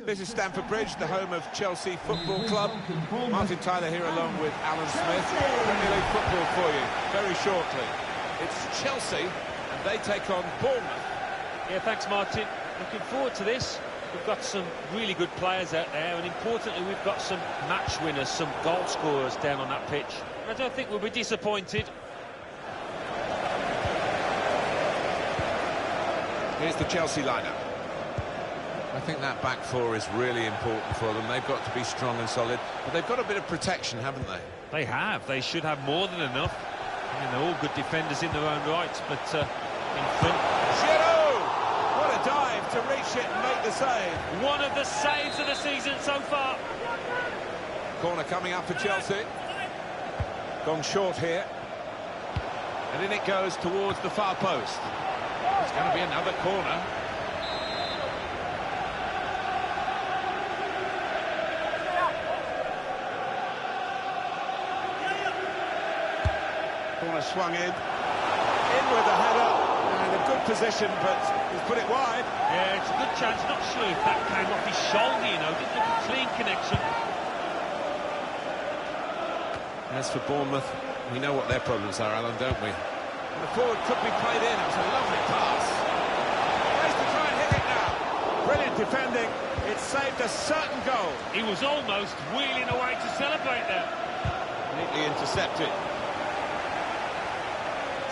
This is Stamford Bridge, the home of Chelsea Football Club. Martin Tyler here along with Alan Smith. Premier League football for you very shortly. It's Chelsea and they take on Bournemouth. Yeah, thanks Martin. Looking forward to this. We've got some really good players out there, and importantly we've got some match winners, some goal scorers down on that pitch. I don't think we'll be disappointed. Here's the Chelsea lineup. I think that back four is really important for them. They've got to be strong and solid, but they've got a bit of protection, haven't they? They have. They should have more than enough. I mean, they're all good defenders in their own right, but in front... Giroud! What a dive to reach it and make the save. One of the saves of the season so far. Corner coming up for Chelsea. Gone short here. And in it goes towards the far post. It's going to be another corner. Corner swung in with the header, and a good position, but he's put it wide. Yeah, it's a good chance. Not sure if that came off his shoulder, you know. Didn't look a clean connection. As for Bournemouth, we know what their problems are, Alan, don't we? And the forward could be played in. It was a lovely pass. Ways to try and hit it now. Brilliant defending. It saved a certain goal. He was almost wheeling away to celebrate there. Neatly intercepted.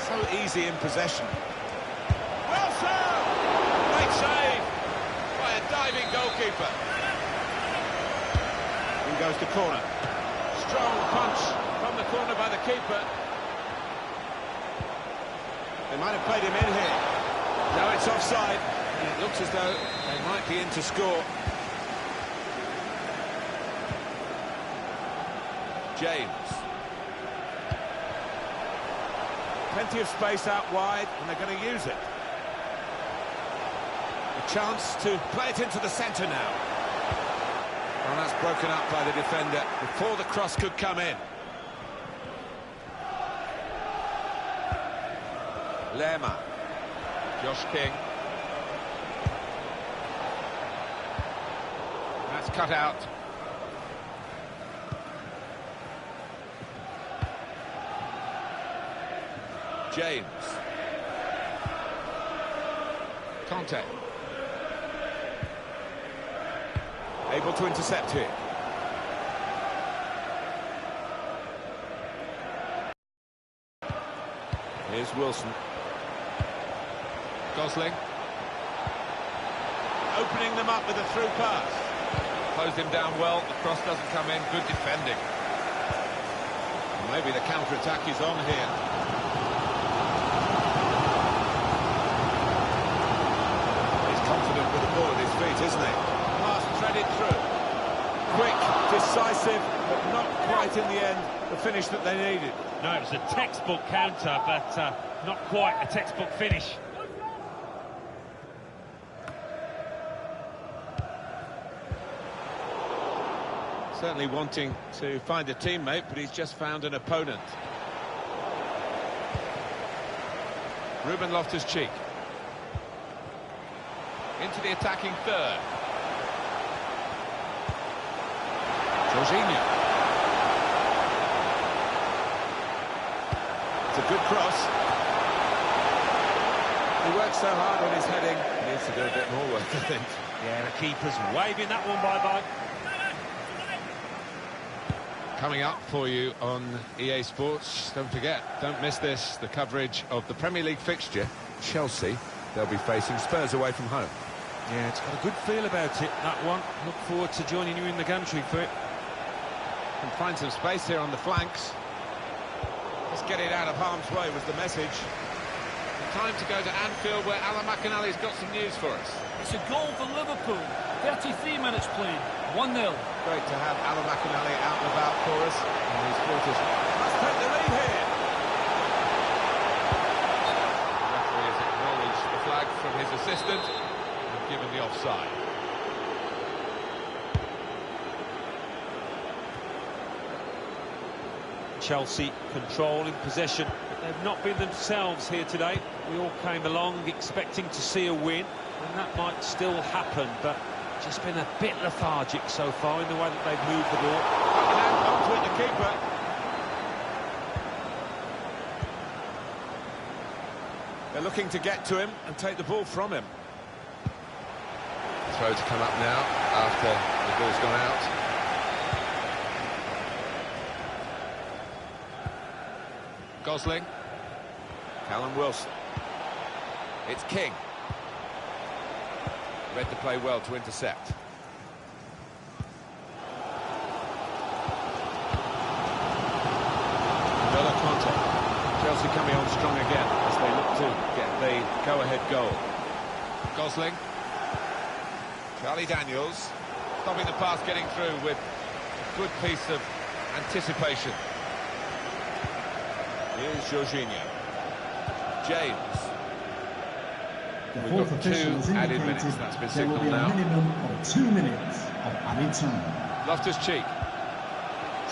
So easy in possession. Well served! Great save by a diving goalkeeper. In goes the corner. Strong punch from the corner by the keeper. They might have played him in here. No, it's offside. And it looks as though they might be in to score. James. Plenty of space out wide, and they're going to use it. A chance to play it into the centre now. Well, that's broken up by the defender before the cross could come in. Lerma. Josh King. That's cut out. James. Conte. Able to intercept here. Here's Wilson. Gosling. Opening them up with a through pass. Closed him down well, the cross doesn't come in, good defending. Maybe the counter-attack is on here. Confident with the ball at his feet, isn't he? Pass threaded through. Quick, decisive, but not quite in the end the finish that they needed. No, it was a textbook counter, but not quite a textbook finish. Certainly wanting to find a teammate, but he's just found an opponent. Ruben Loftus-Cheek. Into the attacking third. Jorginho. It's a good cross. He works so hard on his heading. He needs to do a bit more work, I think. Yeah, the keeper's waving that one bye-bye. Coming up for you on EA Sports, don't forget, don't miss this, the coverage of the Premier League fixture. Chelsea, they'll be facing Spurs away from home. Yeah, it's got a good feel about it, that one. Look forward to joining you in the gantry for it. Can find some space here on the flanks. Let's get it out of harm's way was the message. Time to go to Anfield, where Alan McInally's got some news for us. It's a goal for Liverpool. 33 minutes played. 1-0. Great to have Alan McInally out and about for us. And his quarters must take the lead here. The referee has acknowledged the flag from his assistant and given the offside. Chelsea controlling possession. They've not been themselves here today. We all came along expecting to see a win, and that might still happen, but just been a bit lethargic so far in the way that they've moved the ball. And onto it, the keeper. They're looking to get to him and take the ball from him. Throw to come up now after the ball's gone out. Gosling. Callum Wilson. It's King. Read the play well to intercept. Chelsea coming on strong again as they look to get the go-ahead goal. Gosling. Charlie Daniels stopping the pass getting through with a good piece of anticipation. Here's Jorginho. James. We've got 2 added minutes. That's been signalled now. There will be a minimum of 2 minutes of added time. Loftus-Cheek.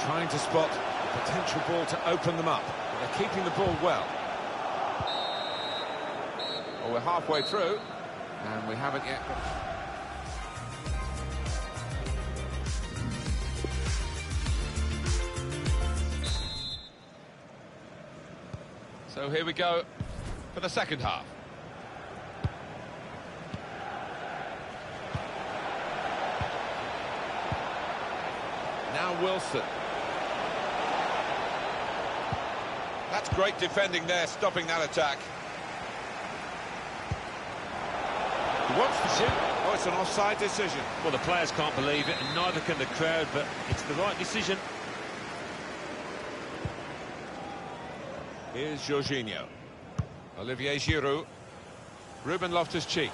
Trying to spot a potential ball to open them up. They're keeping the ball well. Well, we're halfway through, and we haven't yet got... So here we go for the second half. Now Wilson. That's great defending there, stopping that attack. He wants to shoot. Oh, it's an offside decision. Well, the players can't believe it, and neither can the crowd, but it's the right decision. Here's Jorginho. Olivier Giroud. Ruben Loftus-Cheek.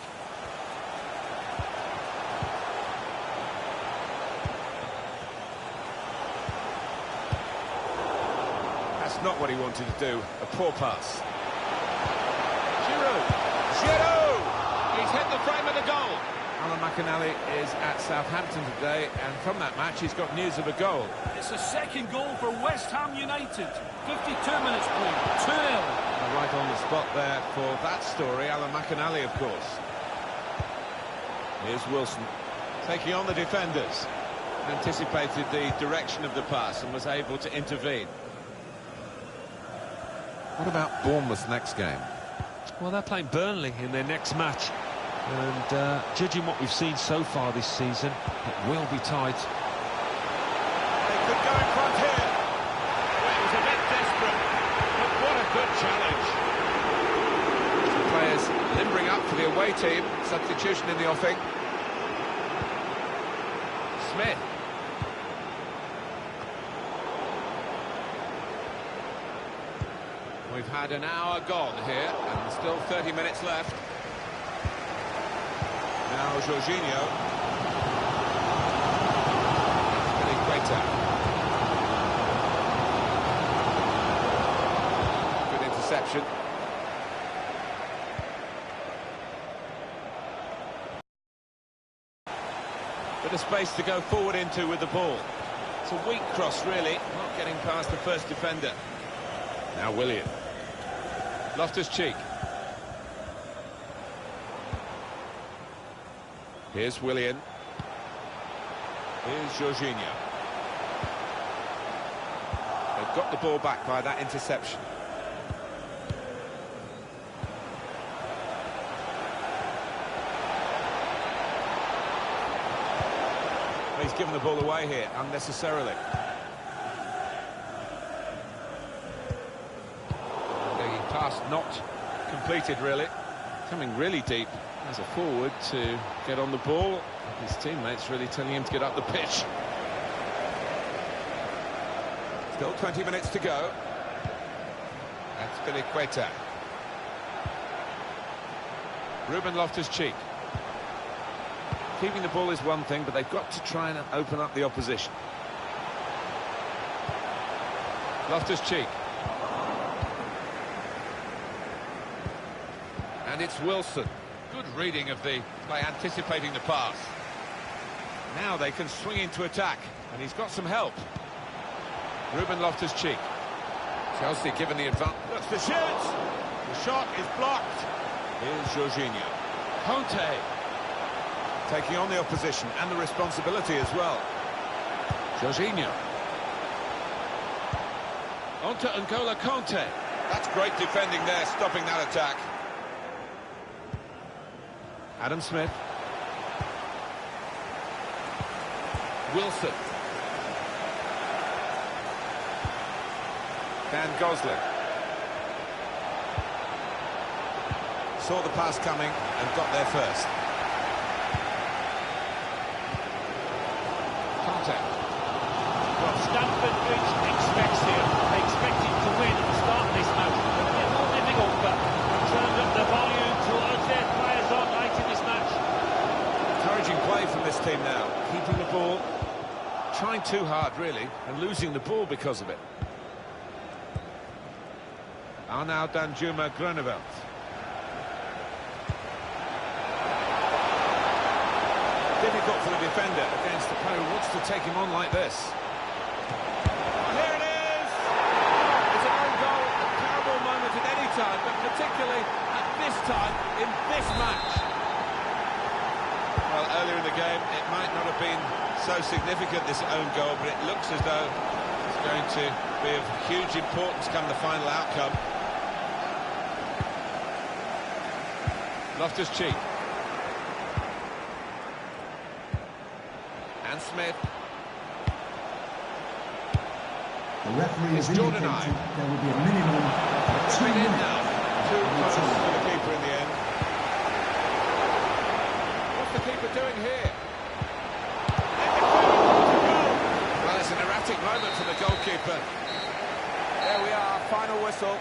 That's not what he wanted to do. A poor pass. Giroud. Giroud! He's hit the frame of the goal. Alan McInally is at Southampton today, and from that match he's got news of a goal. It's a second goal for West Ham United. 52 minutes played, 2-0. Right on the spot there for that story, Alan McInally, of course. Here's Wilson, taking on the defenders. Anticipated the direction of the pass and was able to intervene. What about Bournemouth's next game? Well, they're playing Burnley in their next match. And judging what we've seen so far this season, it will be tight. They could go in front here. Well, it was a bit desperate, but what a good challenge. The players limbering up for the away team. Substitution in the offing. Smith. We've had an hour gone here, and still 30 minutes left. Now Jorginho. Good interception. Bit of space to go forward into with the ball. It's a weak cross, really, not getting past the first defender. Now Willian. Loftus-Cheek. Here's Willian. Here's Jorginho. They've got the ball back by that interception. He's given the ball away here unnecessarily. The pass not completed, really. Coming really deep as a forward to get on the ball. His teammates really telling him to get up the pitch. Still 20 minutes to go. That's Filiqueta. Ruben Loftus-Cheek. Keeping the ball is one thing, but they've got to try and open up the opposition. Loftus-Cheek. And it's Wilson. Good reading of the play, anticipating the pass. Now they can swing into attack, and he's got some help. Ruben Loftus-Cheek. Chelsea given the advantage. Looks to shoot. The shot is blocked. Here's Jorginho. Conte. taking on the opposition and the responsibility as well. Jorginho. On to N'Golo Kante. That's great defending there, stopping that attack. Adam Smith. Wilson. Dan Gosling. Saw the pass coming and got there first. Kante. Well, Stamford Bridge expects here. They expected to win at the start of this match. It's a bit more difficult, but they've turned up the volume towards their players on late in this match. Encouraging play from this team now. Keeping the ball. Trying too hard, really, and losing the ball because of it. Arnaud Danjuma Groeneveld. Difficult for the defender Against the player who wants to take him on like this. Here it is! It's an own goal, a terrible moment at any time, but particularly at this time in this match. Well, earlier in the game, it might not have been so significant, this own goal, but it looks as though it's going to be of huge importance come the final outcome. Loftus-Cheek. And Smith. The referee has It's Jordan indicated Ibe. there will be a minimum of 2 In minutes. now. Too close for the keeper in the end. What's the keeper doing here? Well, it's an erratic moment for the goalkeeper. There we are, final whistle.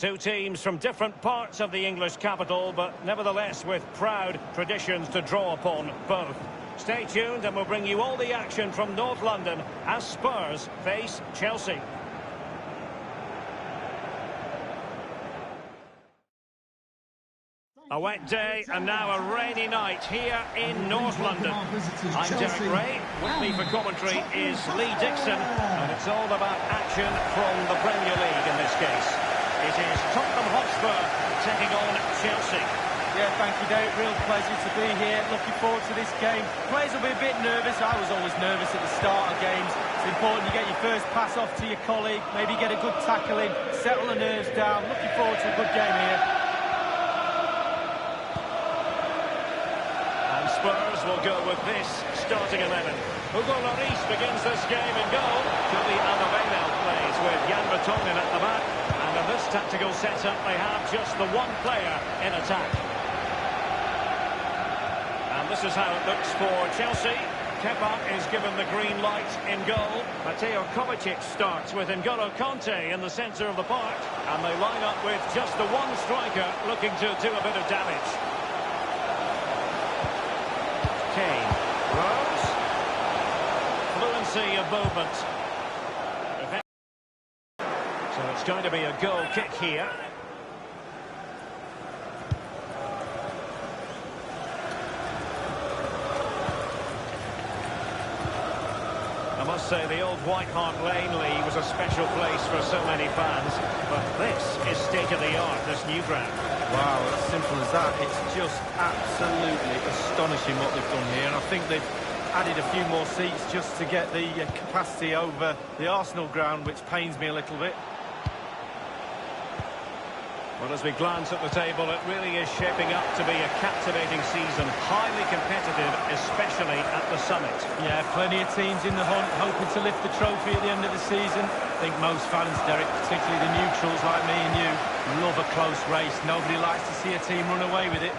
Two teams from different parts of the English capital, but nevertheless with proud traditions to draw upon both. Stay tuned and we'll bring you all the action from North London as Spurs face Chelsea. A wet day and now a rainy night here in North London. I'm Derek Ray. With me for commentary is Lee Dixon, and it's all about action from the Premier League in this case. It is Tottenham Hotspur taking on Chelsea. Yeah, thank you, Derek. Real pleasure to be here. Looking forward to this game. Players will be a bit nervous. I was always nervous at the start of games. It's important you get your first pass off to your colleague, maybe get a good tackle in, settle the nerves down. Looking forward to a good game here. And Spurs will go with this starting 11. Hugo Lloris begins this game in goal. Johnny Alderweireld plays with Jan Vertonghen at the back. And in this tactical setup, they have just the one player in attack. And this is how it looks for Chelsea. Kepa is given the green light in goal. Mateo Kovacic starts with N'Golo Kanté in the centre of the park. And they line up with just the one striker looking to do a bit of damage. Kane. Rose. Fluency of movement. So it's going to be a goal kick here. I must say the old White Hart Lane League was a special place for so many fans, but this is state-of-the-art, this new ground. Wow, as simple as that. It's just absolutely astonishing what they've done here, and I think they've added a few more seats just to get the capacity over the Arsenal ground, which pains me a little bit. Well, as we glance at the table, it really is shaping up to be a captivating season, highly competitive, especially at the summit. Yeah, plenty of teams in the hunt, hoping to lift the trophy at the end of the season. I think most fans, Derek, particularly the neutrals like me and you, love a close race. Nobody likes to see a team run away with it.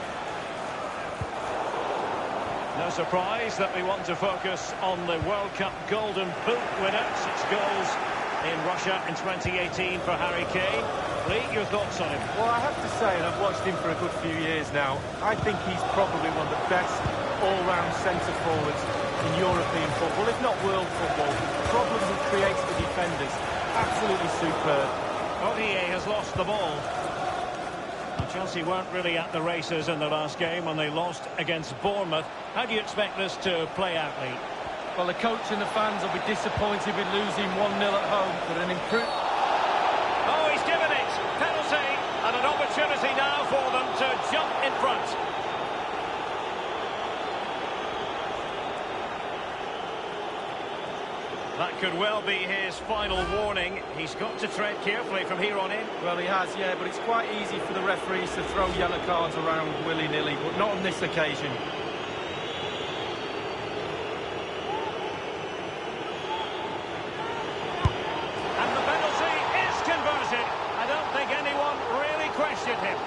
No surprise that we want to focus on the World Cup Golden Boot winner. 6 goals in Russia in 2018 for Harry Kane. Lee, your thoughts on him? Well, I have to say, and I've watched him for a good few years now, I think he's probably one of the best all-round centre-forwards in European football, if not world football. Problems he creates for defenders, absolutely superb. Odier has lost the ball. Well, Chelsea weren't really at the races in the last game when they lost against Bournemouth. How do you expect this to play out, Lee? Well, the coach and the fans will be disappointed with losing 1-0 at home, but an improved... Oh, he's given it! Penalty! And an opportunity now for them to jump in front. That could well be his final warning. He's got to tread carefully from here on in. Well, he has, yeah, but it's quite easy for the referees to throw yellow cards around willy-nilly, but not on this occasion. I don't think anyone really questioned him.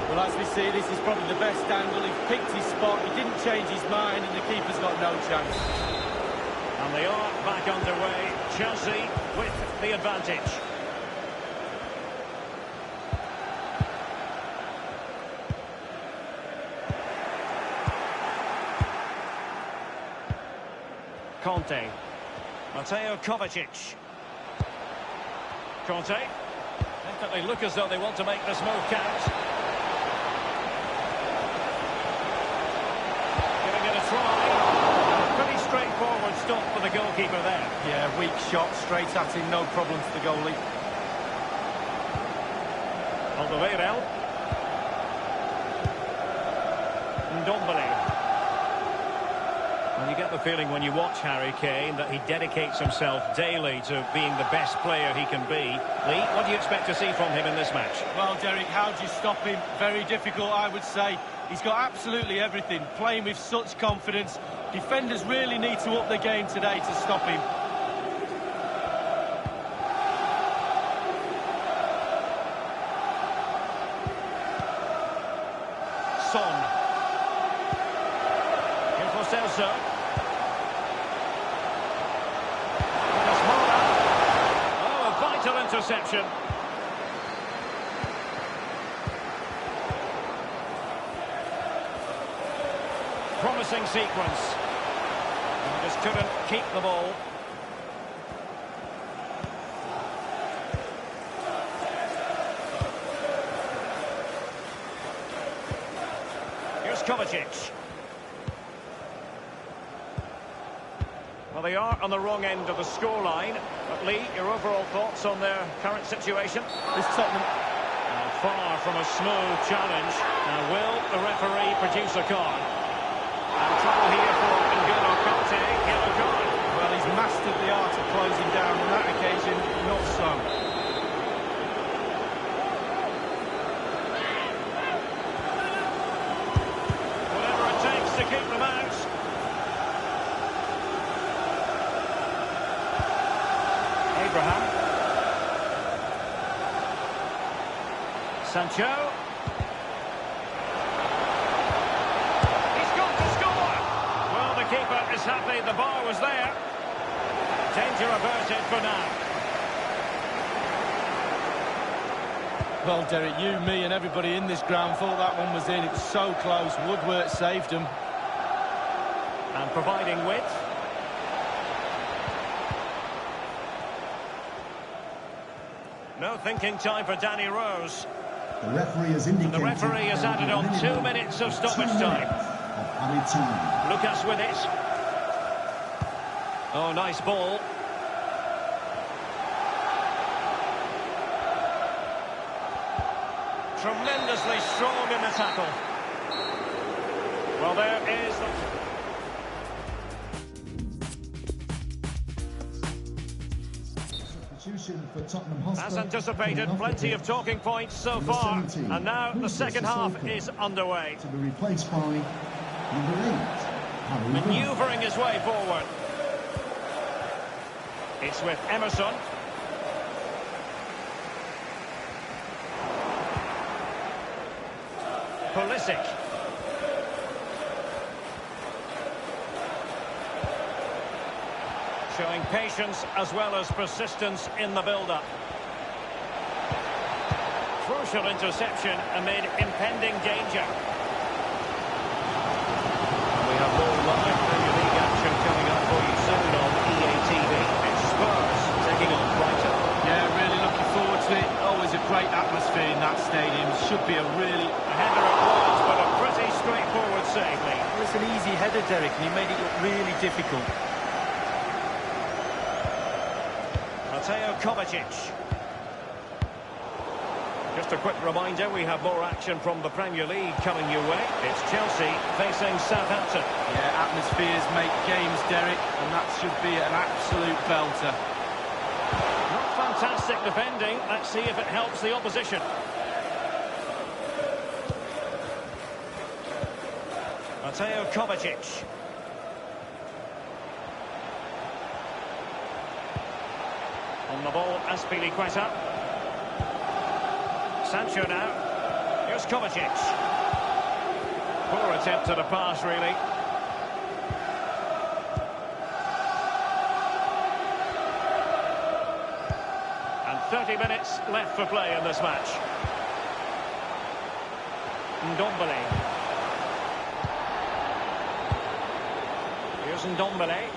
Well, as we see, this is probably the best angle. He picked his spot, he didn't change his mind, and the keeper's got no chance. And they are back underway. Chelsea with the advantage. Kanté. Mateo Kovacic. Kanté. Definitely look as though they want to make this move count. Giving it a try. Pretty straightforward stop for the goalkeeper there. Yeah, weak shot, straight at him, no problem for the goalie. Alderweireld. Ndombele. And you get the feeling when you watch Harry Kane that he dedicates himself daily to being the best player he can be. Lee, what do you expect to see from him in this match? Well, Derek, how do you stop him? Very difficult, I would say. He's got absolutely everything, playing with such confidence. Defenders really need to up the game today to stop him. Son. Careful Celso. Interception. Promising sequence. And just couldn't keep the ball. Here's Kovacic. Well, they are on the wrong end of the scoreline. But Lee, your overall thoughts on their current situation? This Tottenham... far from a smooth challenge. Now, will the referee produce a card? And trouble here for N'Golo Kanté. Yellow card. Well, he's mastered the art of closing down. On that occasion, not so. Sancho. He's got to score! Well, the keeper is happy the bar was there. Danger averted for now. Well, Derek, you, me and everybody in this ground thought that one was in. It was so close. Woodwork saved him. And providing width. No thinking time for Danny Rose. The referee has indicated. And the referee has added on 2 minutes of stoppage time. Added time. Lucas with it. Oh, nice ball. Tremendously strong in the tackle. Well, there is the... For Tottenham Hotspur. As anticipated, plenty of talking points so far. And now the second half is underway. To be replaced by number 8. Manoeuvring his way forward. It's with Emerson. Pulisic. Showing patience as well as persistence in the build-up. Crucial interception amid impending danger. And we have more live Premier League action coming up for you soon on EA TV. It's Spurs taking on Brighton. Yeah, really looking forward to it. Always a great atmosphere in that stadium. Should be a really... A header it was, but a pretty straightforward save, Lee. Well, it's an easy header, Derek, and he made it look really difficult. Mateo Kovacic. Just a quick reminder, we have more action from the Premier League coming your way. It's Chelsea facing Southampton. Yeah, atmospheres make games, Derek, and that should be an absolute belter. Not fantastic defending. Let's see if it helps the opposition. Mateo Kovacic. On the ball, Azpilicueta. Sancho now. Here's Kovacic. Poor attempt at a pass, really. And 30 minutes left for play in this match. Ndombele. Here's Ndombele.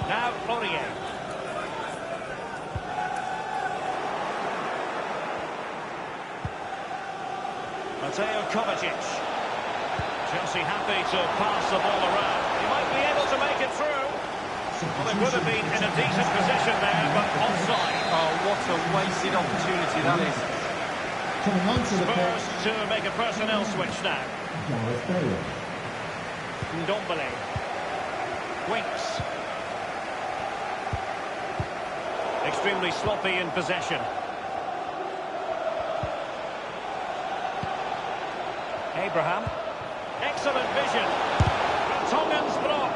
Now Aurier. Mateo Kovacic. Chelsea happy to pass the ball around. He might be able to make it through. Well, they would have been in a decent position there, but offside. Oh, what a wasted opportunity that is. Coming on to the Spurs pitch. to make a personnel switch now. Gareth Bale. Ndombele. Winks. Extremely sloppy in possession. Abraham. Excellent vision. Tongan's block.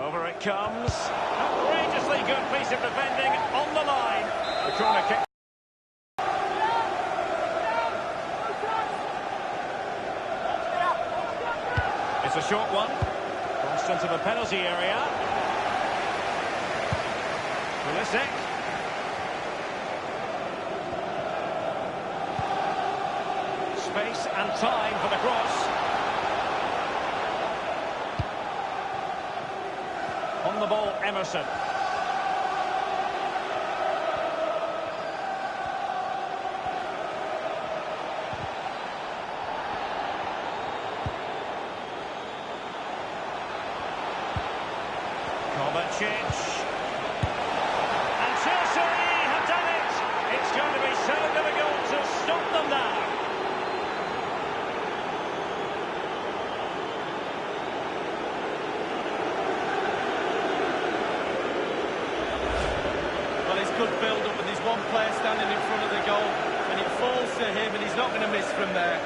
Over it comes. Outrageously good piece of defending on the line. The corner kick. It's a short one. Crossed into the penalty area. Pulisic. Space and time for the cross. On the ball, Emerson. Kovacic. And Chelsea have done it. It's going to be so difficult to stop them now. Well, it's good build-up, and there's one player standing in front of the goal, and it falls to him, and he's not going to miss from there.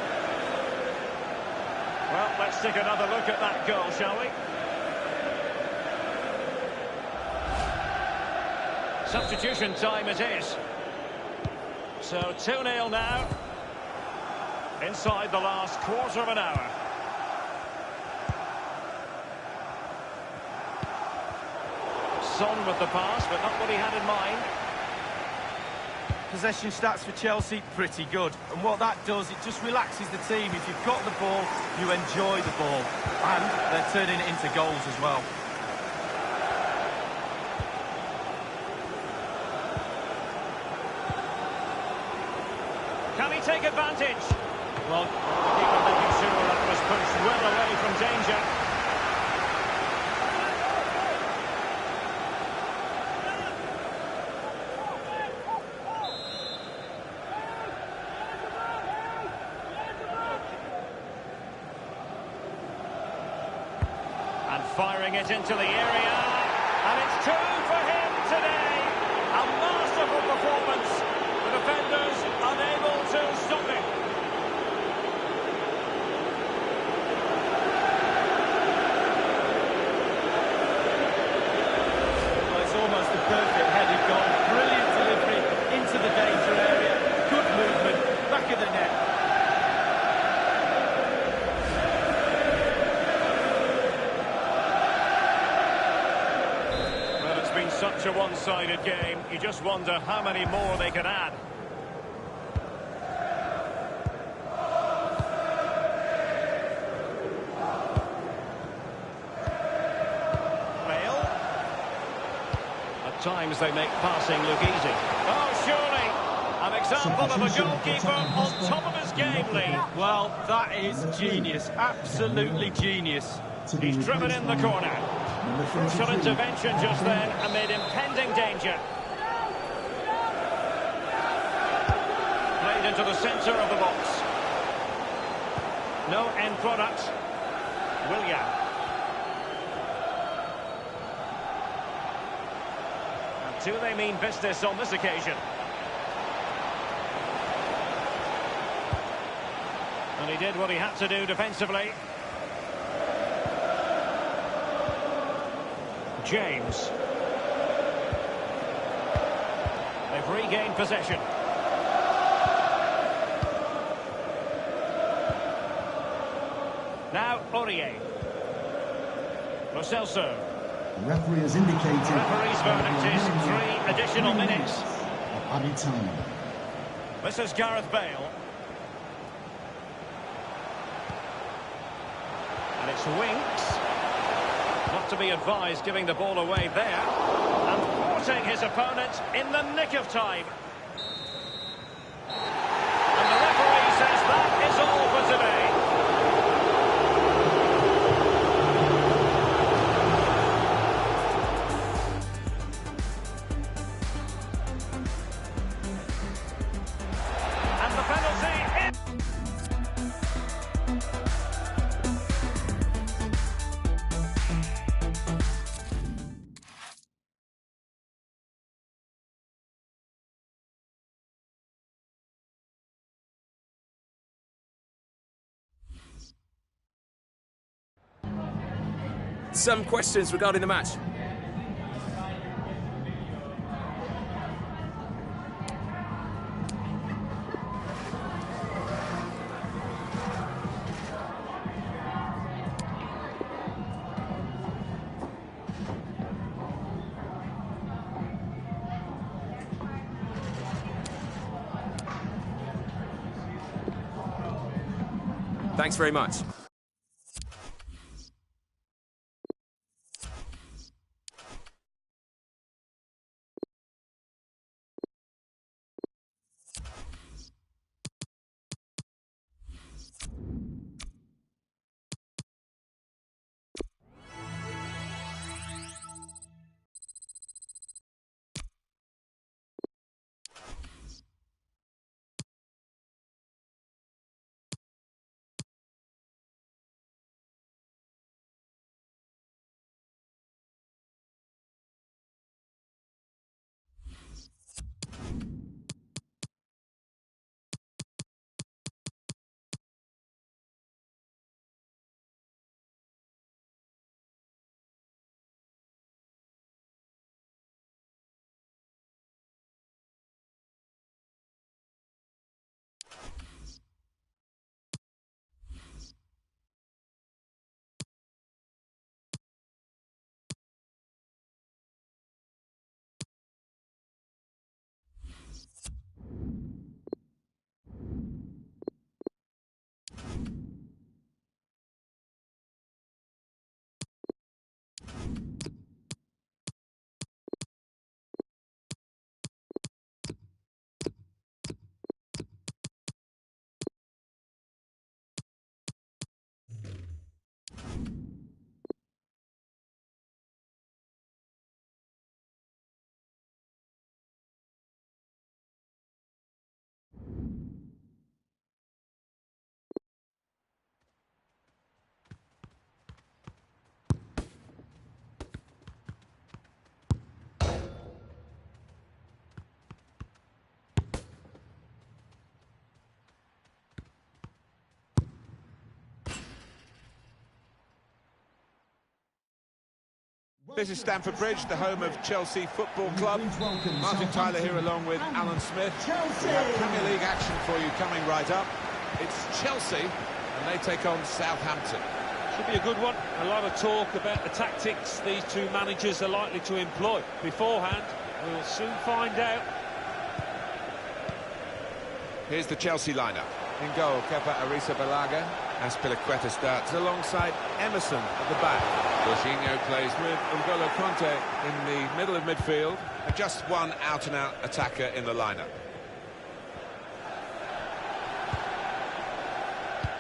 Well, let's take another look at that goal, shall we? Substitution time it is. So 2-0 now. Inside the last quarter of an hour. Son with the pass, but not what he had in mind. Possession stats for Chelsea, pretty good. And what that does, it just relaxes the team. If you've got the ball, you enjoy the ball. And they're turning it into goals as well. Can he take advantage? Well, the keeper making sure that was pushed well away from danger. And firing it into the area. And it's two for him today. A masterful performance. The defenders unable to stop him. Well, it's almost a perfect headed goal. Brilliant delivery into the danger area. Good movement, back of the net. Well, it's been such a one-sided game. You just wonder how many more they can add. At times they make passing look easy. Oh, surely an example of a goalkeeper on top of his game, Lee. Well, that is genius, absolutely genius. He's driven in the corner. Crucial intervention just then amid impending danger. Played into the centre of the box. No end product. William. And do they mean business on this occasion? And he did what he had to do defensively. James. They've regained possession. Now Aurier. Lo Celso. The referee has indicated The referee's verdict is 3 additional minutes. of added time. This is Gareth Bale. And it's Winks. Not to be advised giving the ball away there. And thwarting his opponent in the nick of time. And the referee says that is all for today. And the penalty is... Some questions regarding the match. Thanks very much. This is Stamford Bridge, the home of Chelsea Football Club. Martin Tyler here along with Alan Smith. We have Premier League action for you coming right up. It's Chelsea and they take on Southampton. Should be a good one. A lot of talk about the tactics these two managers are likely to employ. Beforehand, we'll soon find out. Here's the Chelsea lineup. In goal, Kepa Arrizabalaga. Azpilicueta starts alongside Emerson at the back. Jorginho plays with N'Golo Kanté in the middle of midfield. And just one out-and-out attacker in the lineup.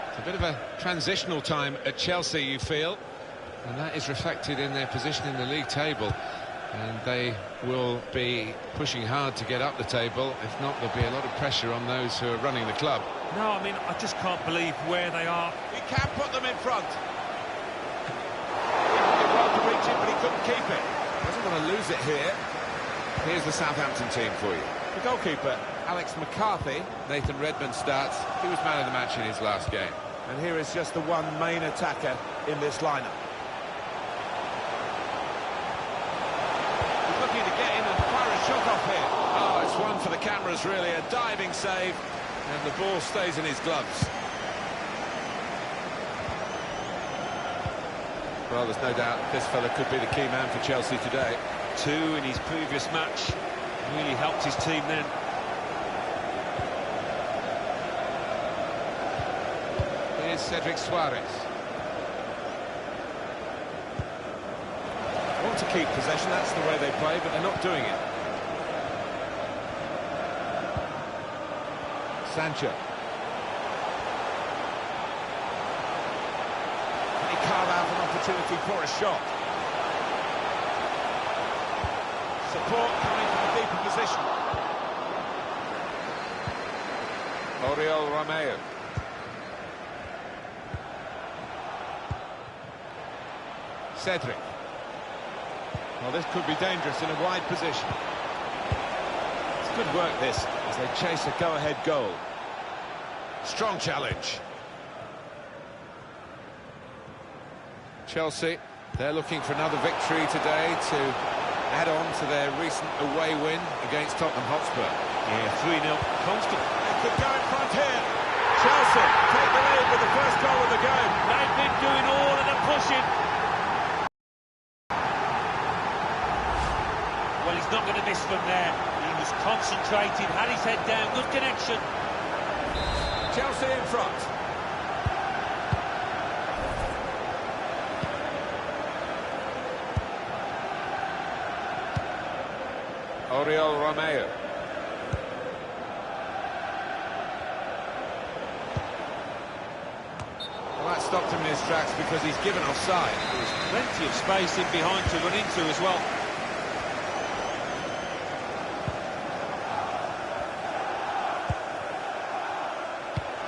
It's a bit of a transitional time at Chelsea, you feel, and that is reflected in their position in the league table. And they will be pushing hard to get up the table. If not, there'll be a lot of pressure on those who are running the club. No, I mean, I just can't believe where they are. He can put them in front. He did well to reach it, but he couldn't keep it. Doesn't want to lose it here. Here's the Southampton team for you. The goalkeeper, Alex McCarthy. Nathan Redmond starts. He was man of the match in his last game. And here is just the one main attacker in this lineup. He's looking to get in and fire a shot off here. Oh, it's one for the cameras, really. A diving save. And the ball stays in his gloves. Well, there's no doubt this fella could be the key man for Chelsea today. 2 in his previous match. Really helped his team then. Here's Cedric Suarez. Want to keep possession, that's the way they play, but they're not doing it. Sancho. Can he carve out an opportunity for a shot? Support coming from a deeper position. Oriol Romeo. Cedric. Well, this could be dangerous in a wide position. It's good work, this, as they chase a go-ahead goal. Strong challenge. Chelsea, they're looking for another victory today to add on to their recent away win against Tottenham Hotspur. Yeah, 3-0. Constant. They could go in front here. Chelsea take the lead with the first goal of the game. They've been doing all of the pushing. Well, he's not going to miss from there. He was concentrated, had his head down, good connection. Chelsea in front. Oriol Romeo. Well, that stopped him in his tracks because he's given offside. There's plenty of space in behind to run into as well.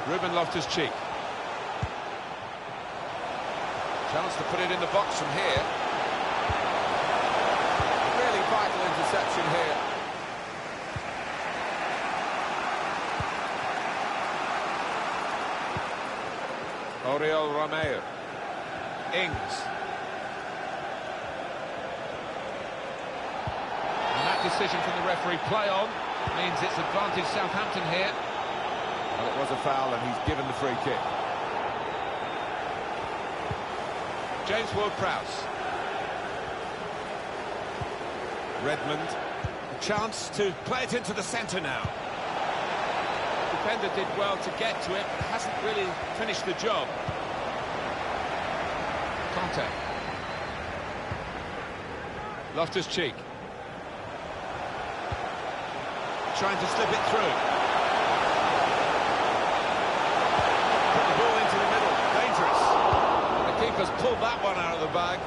Ruben Loftus-Cheek. Chance to put it in the box from here. Really vital interception here. Oriol Romeo. Ings. And that decision from the referee, play on, means it's advantage Southampton here. Well, it was a foul and he's given the free kick. James Ward-Prowse. Redmond. A chance to play it into the centre now. Defender did well to get to it, but hasn't really finished the job. Conte. Loftus-Cheek. Trying to slip it through. Put the ball into the middle. Dangerous. The keeper's pulled that one out of the bag.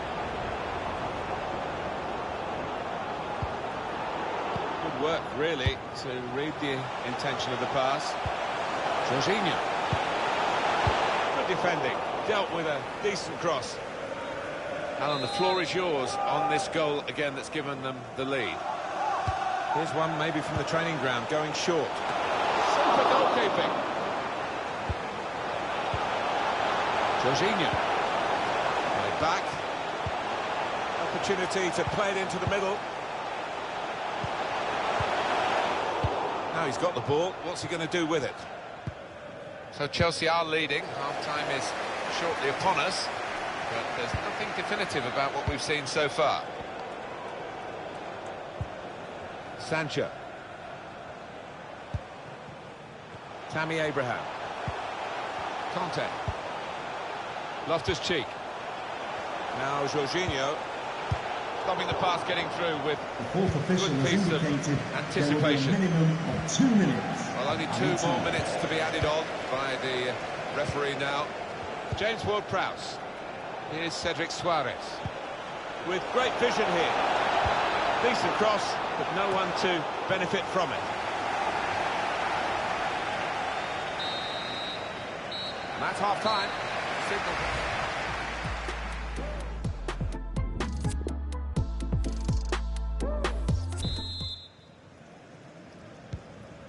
Good work, really, to read the intention of the pass. Jorginho. Good defending. Dealt with a decent cross. Alan, the floor is yours on this goal again that's given them the lead. Here's one maybe from the training ground, going short. Super goalkeeping. Jorginho. Right back. Opportunity to play it into the middle. Now he's got the ball. What's he going to do with it? So Chelsea are leading. Half-time is shortly upon us. But there's nothing definitive about what we've seen so far. Sancho. Tammy Abraham. Conte. Loftus-Cheek. Now Jorginho. Stopping the pass getting through with The fourth official good has piece of indicated there will be a anticipation. minimum of 2 minutes. Well, only 2 more minutes to be added on by the referee now. James Ward-Prowse. Here's Cedric Suarez. With great vision here. Decent cross, but no one to benefit from it. And that's half-time.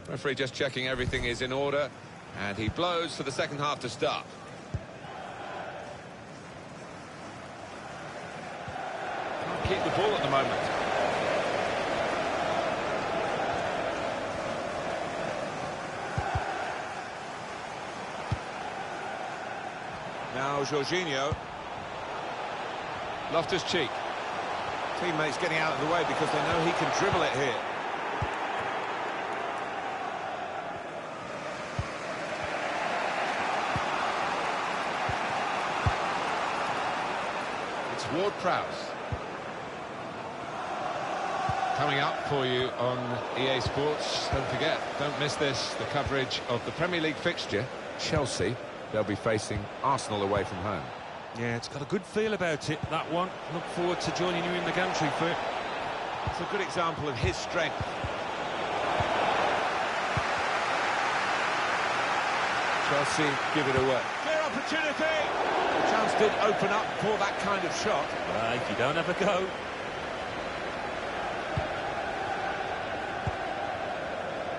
Referee just checking everything is in order, and he blows for the second half to start. Can't keep the ball at the moment. Now Jorginho. Loftus-Cheek. Teammates getting out of the way because they know he can dribble it here. It's Ward-Prowse. Coming up for you on EA Sports, don't forget, don't miss this, the coverage of the Premier League fixture. Chelsea, they'll be facing Arsenal away from home. Yeah, it's got a good feel about it, that one. Look forward to joining you in the gantry for it. It's a good example of his strength. Chelsea give it away. Clear opportunity! The chance did open up for that kind of shot. If you don't have a go.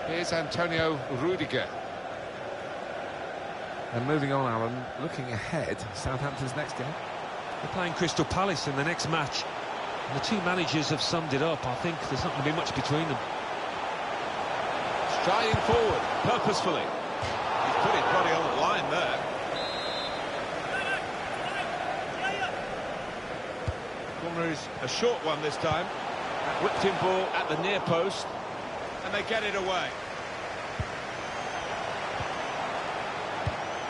Here's Antonio Rudiger. And moving on, Alan, looking ahead, Southampton's next game. They're playing Crystal Palace in the next match. And the two managers have summed it up. I think there's not going to be much between them. Striding forward, purposefully. He's put his body on the line there. Corner is a short one this time. That whipped-in ball at the near post. And they get it away.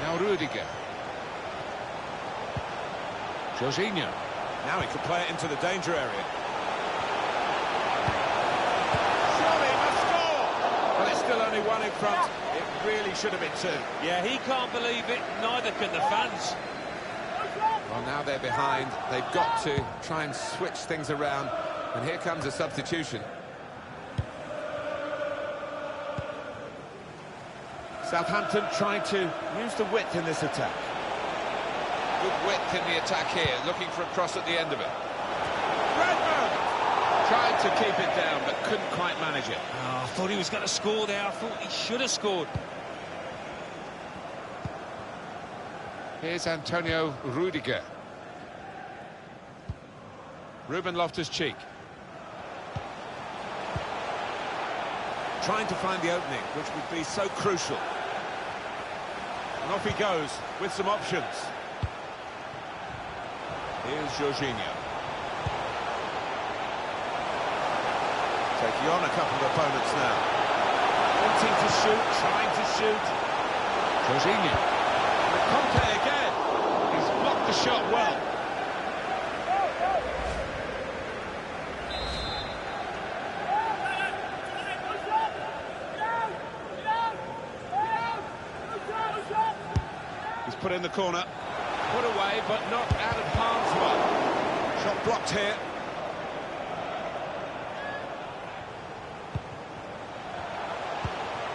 Now Rudiger. Jorginho. Now he can play it into the danger area. Surely he must score! Well, it's still only one in front. It really should have been two. Yeah, he can't believe it, neither can the fans. Well, now they're behind. They've got to try and switch things around. And here comes a substitution. Southampton trying to use the width in this attack. Good width in the attack here, looking for a cross at the end of it. Redmond! Tried to keep it down, but couldn't quite manage it. Oh, I thought he was going to score there. I thought he should have scored. Here's Antonio Rudiger. Ruben Loftus-Cheek. Trying to find the opening, which would be so crucial. And off he goes with some options. Here's Jorginho. Taking on a couple of opponents now. Wanting to shoot, trying to shoot. Jorginho. Conte again. He's blocked the shot well. put in the corner. Put away, but not out of harm's way. Shot blocked here.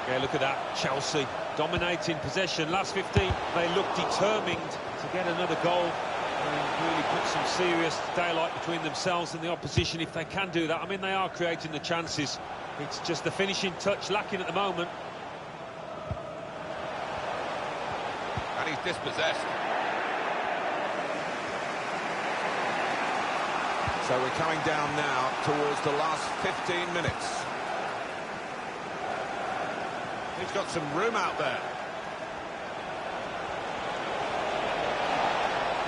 Yeah, look at that. Chelsea dominating possession. Last 15, they look determined to get another goal and really put some serious daylight between themselves and the opposition if they can do that. I mean, they are creating the chances. It's just the finishing touch lacking at the moment. And he's dispossessed. So we're coming down now towards the last 15 minutes. He's got some room out there.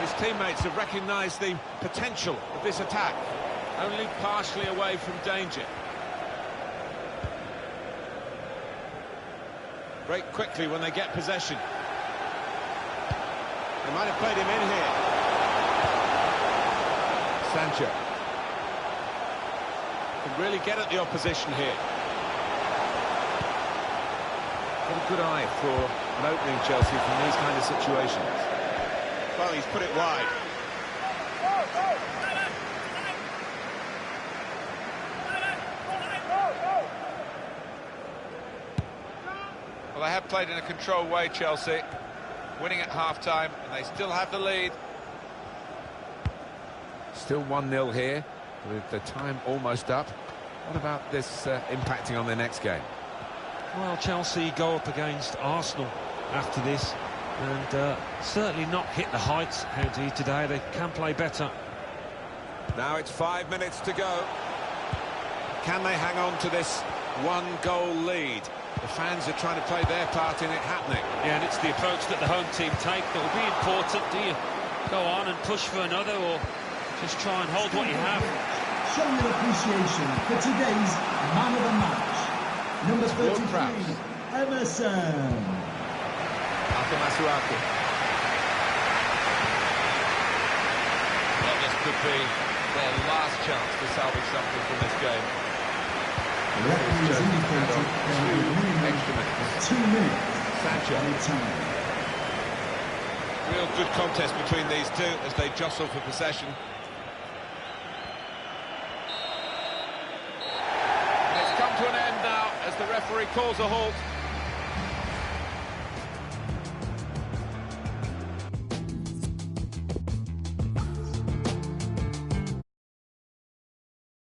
His teammates have recognised the potential of this attack. Only partially away from danger. Break quickly when they get possession. They might have played him in here. Sancho. Can really get at the opposition here. Got a good eye for an opening, Chelsea, from these kind of situations. Well, he's put it wide. Well, they have played in a controlled way, Chelsea, winning at half-time, and they still have the lead. Still 1-0 here, with the time almost up. What about this impacting on their next game? Well, Chelsea go up against Arsenal after this, and certainly not hit the heights out here today. They can play better. Now it's 5 minutes to go. Can they hang on to this one-goal lead? The fans are trying to play their part in it happening. Yeah, and it's the approach that the home team take that will be important. Do you go on and push for another, or just try and hold what you have? Show your appreciation for today's man of the match. Number 33, Emerson. After Masuaku. Well, this could be their last chance to salvage something from this game. The referee has indicated there will be a minimum of 2 minutes. Sancho. Time. Real good contest between these two as they jostle for possession. And it's come to an end now as the referee calls a halt.